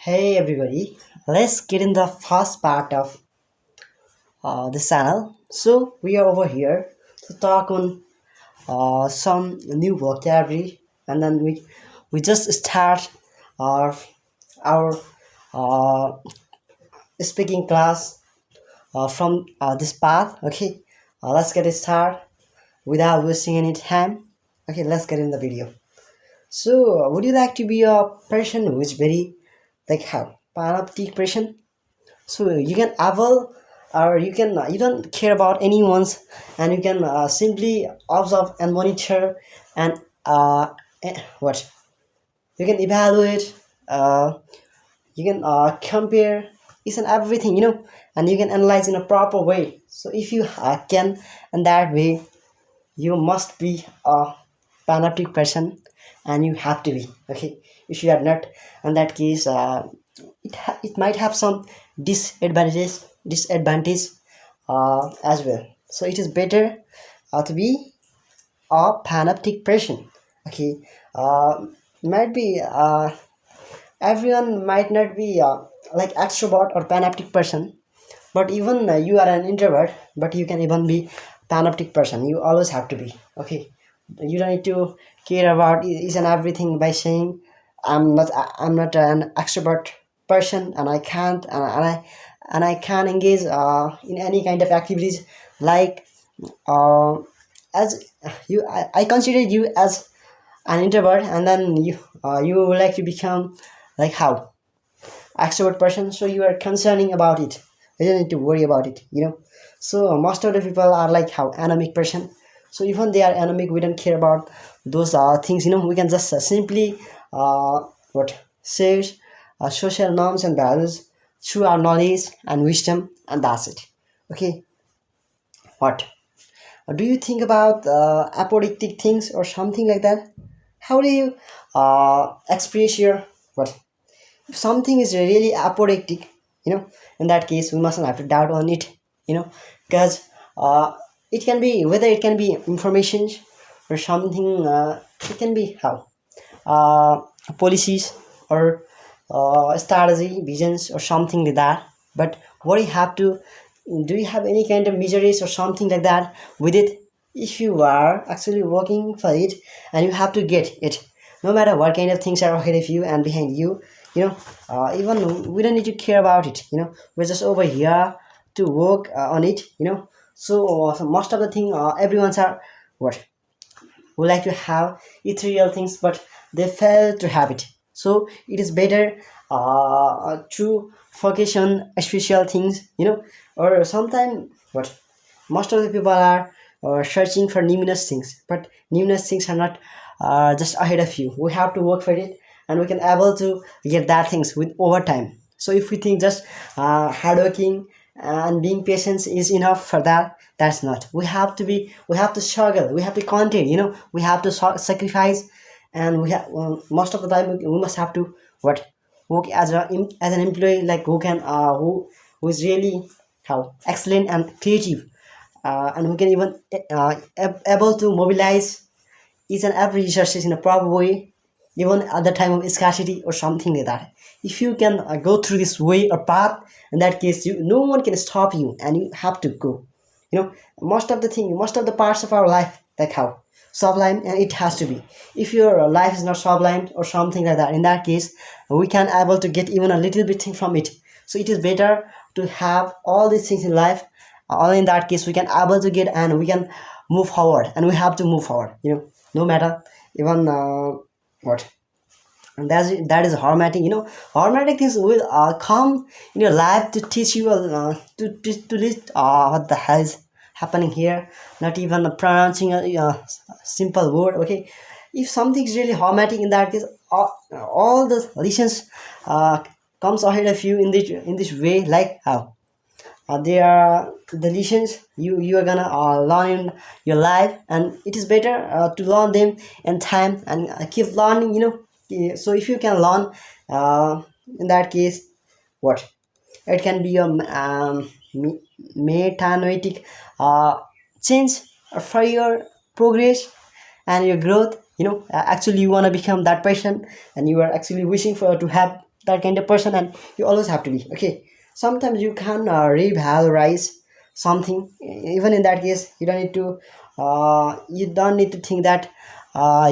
Hey everybody, let's get in the first part of this channel. So we are over here to talk on some new vocabulary, and then we just start our our uh, speaking class from this path. Okay, let's get it started without wasting any time. Okay, let's get in the video. So, would you like to be a person who is very like how panoptic person? So you can avoid, or you don't care about anyone's, and you can simply observe and monitor, and what you can evaluate, you can compare each and everything, and you can analyze in a proper way. So if you can in that way, you must be a panoptic person, and you have to be okay. If you are not, in that case, it might have some disadvantage as well. So it is better to be a panoptic person. Okay, uh, might be everyone might not be like extrovert or panoptic person, but even you are an introvert, but you can even be panoptic person. You always have to be okay. You don't need to care about each and everything by saying I'm not an extrovert person, and I can't and I can engage in any kind of activities like uh, as I consider you as an introvert, and then you would like to become like how extrovert person, so you are concerning about it. You don't need to worry about it. So most of the people are like how anemic person, so even they are anemic, we don't care about those things. We can just simply what says social norms and values through our knowledge and wisdom, and that's it. Okay, what do you think about apodictic things or something like that? How do you express your what if something is really apodictic, in that case we mustn't have to doubt on it, because it can be, whether it can be information or something, it can be how uh, policies or strategy visions or something like that. But what you have to do, you have any kind of measures or something like that with it? If you are actually working for it, and you have to get it, no matter what kind of things are ahead of you and behind you, even we don't need to care about it. We're just over here to work on it. So most of the thing, everyone's are what who like to have ethereal things, but they fail to have it. So it is better to focus on special things, or sometimes what most of the people are searching for numinous things, but numinous things are not just ahead of you. We have to work for it, and we can able to get that things with over time. So if we think just hardworking and being patient is enough for that, that's not. We have to struggle, we have to content, we have to sacrifice, and most of the time we must have to what work as an employee, like who is really how excellent and creative, and who can even able to mobilize each and every resources in a proper way, even at the time of scarcity or something like that. If you can go through this way or path, in that case, no one can stop you, and you have to go. Most of the parts of our life, like how sublime, and it has to be. If your life is not sublime or something like that, in that case, we can able to get even a little bit thing from it. So it is better to have all these things in life. All in that case, we can able to get, and we can move forward, and we have to move forward, no matter even what. And that is harmatic. Harmatic things will come in your life to teach you to list what the hell is happening here, not even pronouncing a simple word. Okay, if something is really harmatic, in that case, all the lessons uh, comes ahead of you in this way, like how they are the lessons you are gonna learn in your life, and it is better to learn them in time, and keep learning. Yeah, so if you can learn, in that case, what it can be a metanoetic change for your progress and your growth. Actually you want to become that person, and you are actually wishing for to have that kind of person, and you always have to be okay. Sometimes you can revalorize something. Even in that case, you don't need to think that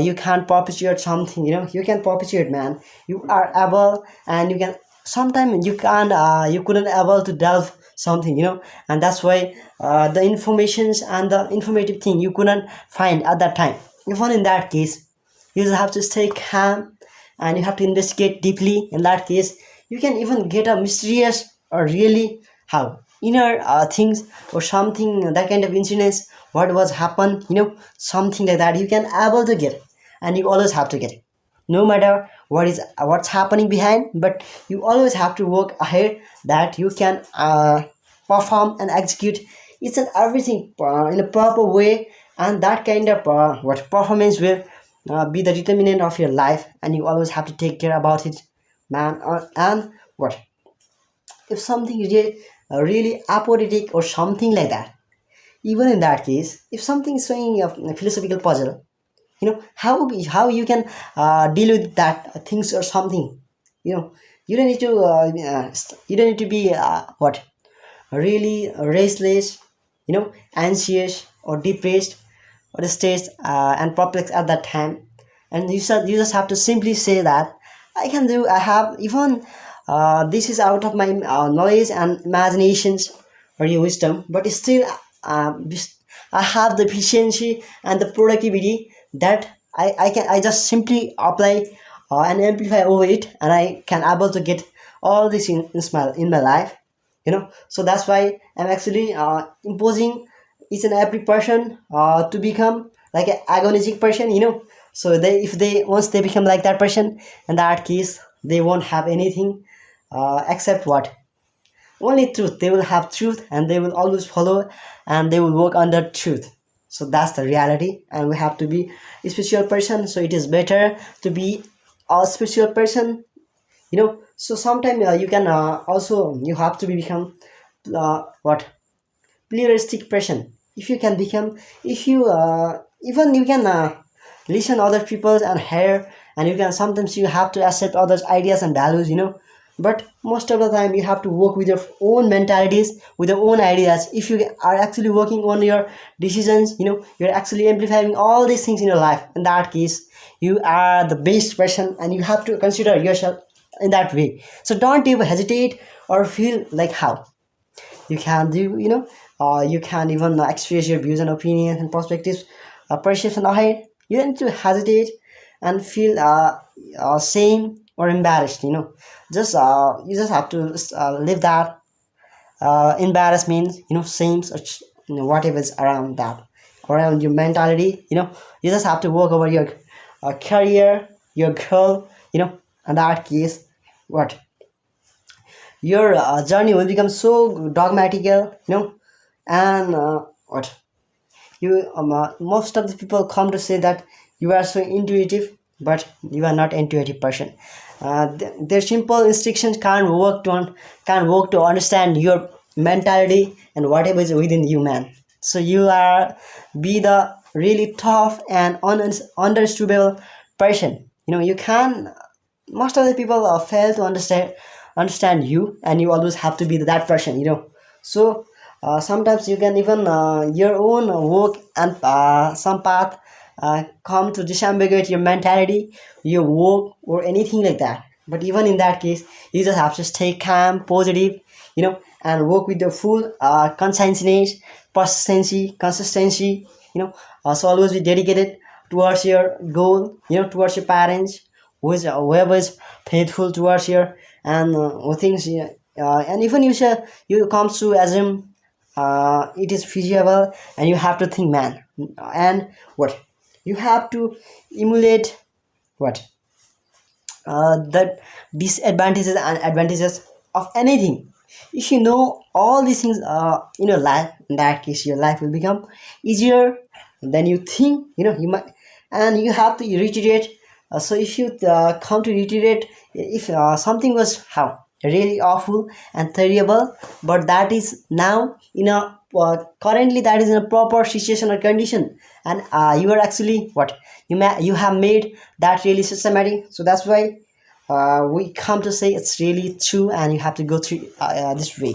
you can't perpetuate something. You can perpetuate, man. You are able, and you can. Sometimes you couldn't able to delve something, and that's why the informations and the informative thing you couldn't find at that time. Even in that case, you just have to stay calm, and you have to investigate deeply. In that case, you can even get a mysterious or really how inner things or something, that kind of incidents, what was happened, something like that you can able to get, and you always have to get it, no matter what's happening behind. But you always have to work ahead, that you can perform and execute each and everything in a proper way, and that kind of what performance will be the determinant of your life, and you always have to take care about it, man. And what if something really apocalyptic or something like that? Even in that case, if something is showing a philosophical puzzle, how you can deal with that things or something, you know you don't need to you don't need to be what really restless, anxious or depressed or stressed and perplexed at that time. And you just have to simply say that I have even this is out of my knowledge and imaginations or your wisdom, but still I have the efficiency and the productivity that I just simply apply and amplify over it, and I can able to get all this in my life. So that's why I'm actually imposing each and every person to become like an agonistic person. So they if they once they become like that person, in that case they won't have anything except what only truth. They will have truth, and they will always follow, and they will work under truth. So that's the reality, and we have to be a spiritual person. So it is better to be a spiritual person. So sometimes you can also you have to be become what pluralistic person. If you can become, if you even you can listen other people and hear, and you can sometimes you have to accept others ideas and values. But most of the time you have to work with your own mentalities, with your own ideas. If you are actually working on your decisions, you're actually amplifying all these things in your life. In that case, you are the best person, and you have to consider yourself in that way. So don't even hesitate or feel like how you can do, you can even express your views and opinions and perspectives, perception ahead. You don't need to hesitate and feel shame or embarrassed. Just you just have to live that. Embarrass means shame or whatever is around that, around your mentality. You just have to work over your career, your goal. In that case, what your journey will become so dogmatical. And what you most of the people come to say that you are so intuitive, but you are not intuitive person. Their simple instructions can't work to understand your mentality and whatever is within you, man. So you are be the really tough and understandable person. You can most of the people fail to understand you, and you always have to be that person. So sometimes you can even your own work and some path come to disambiguate your mentality, your work, or anything like that. But even in that case, you just have to stay calm, positive, and work with the full conscientiousness, persistency, consistency. So always be dedicated towards your goal, towards your parents, whoever is faithful towards your, and who thinks, and even you comes to assume it is feasible, and you have to think, man. And what you have to emulate what the disadvantages and advantages of anything. If you know all these things in your life, in that case your life will become easier than you think. You might, and you have to reiterate. So if you come to reiterate, if something was how really awful and terrible, but that is now in a currently that is in a proper situation or condition, and you are actually what you have made that really systematic. So that's why we come to say it's really true, and you have to go through this way.